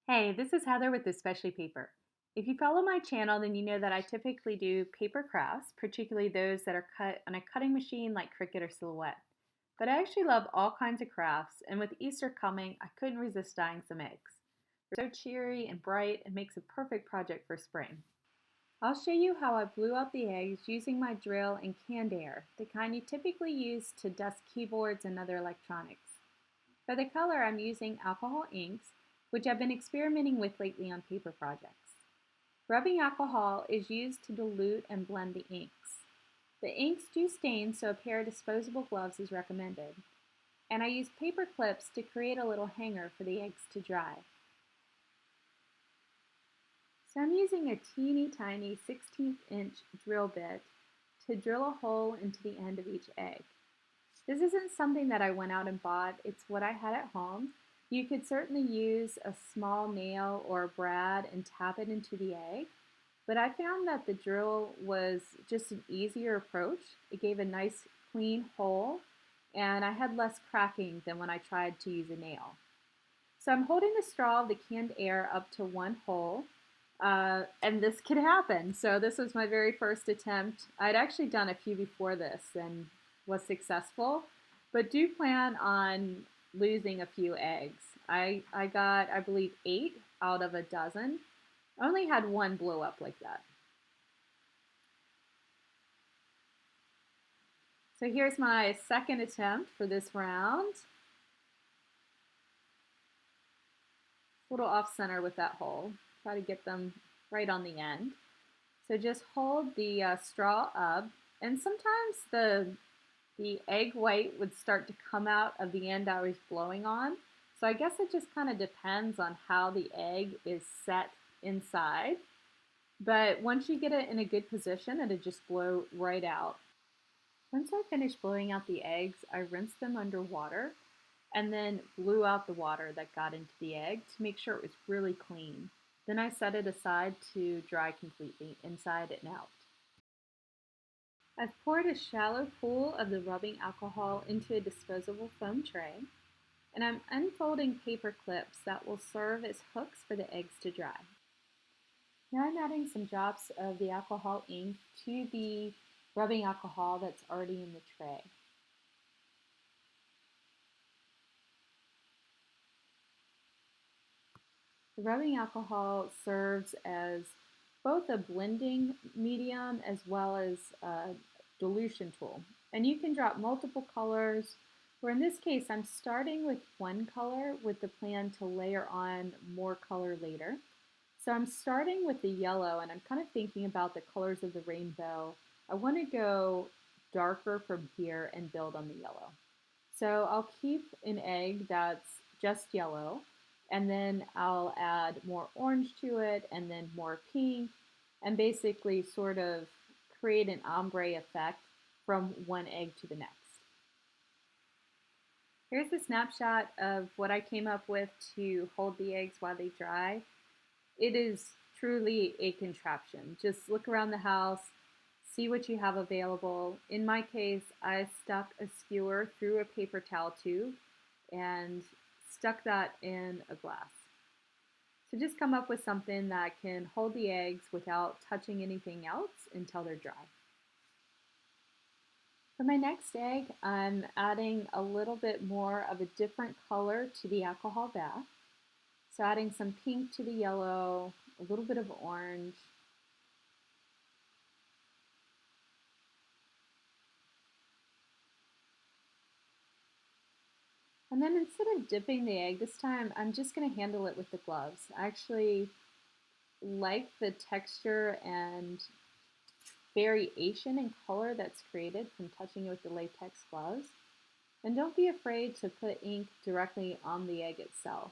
Hey, this is Heather with Especially Paper. If you follow my channel, then you know that I typically do paper crafts, particularly those that are cut on a cutting machine like Cricut or Silhouette. But I actually love all kinds of crafts, and with Easter coming, I couldn't resist dyeing some eggs. They're so cheery and bright and makes a perfect project for spring. I'll show you how I blew out the eggs using my drill and canned air, the kind you typically use to dust keyboards and other electronics. For the color, I'm using alcohol inks, which I've been experimenting with lately on paper projects. Rubbing alcohol is used to dilute and blend the inks. The inks do stain, so a pair of disposable gloves is recommended. And I use paper clips to create a little hanger for the eggs to dry. So I'm using a teeny tiny 16th inch drill bit to drill a hole into the end of each egg. This isn't something that I went out and bought, it's what I had at home. You could certainly use a small nail or a brad and tap it into the egg, but I found that the drill was just an easier approach. It gave a nice clean hole, and I had less cracking than when I tried to use a nail. So I'm holding the straw of the canned air up to one hole, and this could happen. So this was my very first attempt. I'd actually done a few before this and was successful, but do plan on losing a few eggs. I got, I believe, 8 out of a dozen. I only had one blow up like that. So here's my second attempt for this round. A little off center with that hole. Try to get them right on the end. So just hold the straw up, and sometimes the egg white would start to come out of the end I was blowing on. So I guess it just kind of depends on how the egg is set inside. But once you get it in a good position, it'll just blow right out. Once I finished blowing out the eggs, I rinsed them under water and then blew out the water that got into the egg to make sure it was really clean. Then I set it aside to dry completely, inside and out. I've poured a shallow pool of the rubbing alcohol into a disposable foam tray, and I'm unfolding paper clips that will serve as hooks for the eggs to dry. Now I'm adding some drops of the alcohol ink to the rubbing alcohol that's already in the tray. The rubbing alcohol serves as both a blending medium as well as a dilution tool. And you can drop multiple colors, or in this case, I'm starting with one color with the plan to layer on more color later. So I'm starting with the yellow, and I'm kind of thinking about the colors of the rainbow. I want to go darker from here and build on the yellow. So I'll keep an egg that's just yellow, and then I'll add more orange to it, and then more pink, and basically sort of create an ombre effect from one egg to the next. Here's a snapshot of what I came up with to hold the eggs while they dry. It is truly a contraption. Just look around the house, see what you have available. In my case, I stuck a skewer through a paper towel tube and stuck that in a glass. So just come up with something that can hold the eggs without touching anything else until they're dry. For my next egg, I'm adding a little bit more of a different color to the alcohol bath. So adding some pink to the yellow, a little bit of orange. And then instead of dipping the egg this time, I'm just going to handle it with the gloves. I actually like the texture and variation in color that's created from touching it with the latex gloves. And don't be afraid to put ink directly on the egg itself.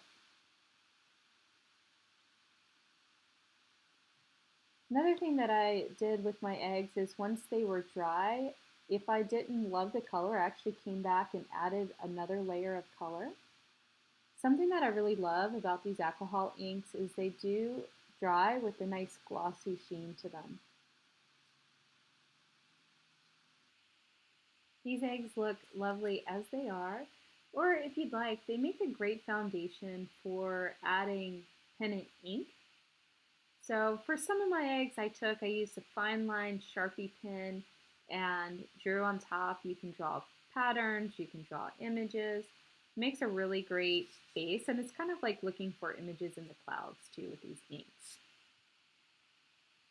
Another thing that I did with my eggs is once they were dry, if I didn't love the color, I actually came back and added another layer of color. Something that I really love about these alcohol inks is they do dry with a nice glossy sheen to them. These eggs look lovely as they are, or if you'd like, they make a great foundation for adding pen and ink. So for some of my eggs I used a fine line Sharpie pen and drew on top. You can draw patterns, you can draw images. It makes a really great base, and it's kind of like looking for images in the clouds too with these inks.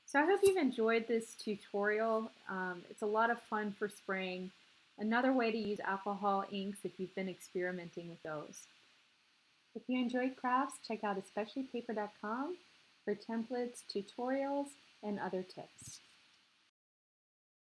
So I hope you've enjoyed this tutorial. It's a lot of fun for spring. Another way to use alcohol inks if you've been experimenting with those. If you enjoyed crafts, check out especiallypaper.com for templates, tutorials, and other tips.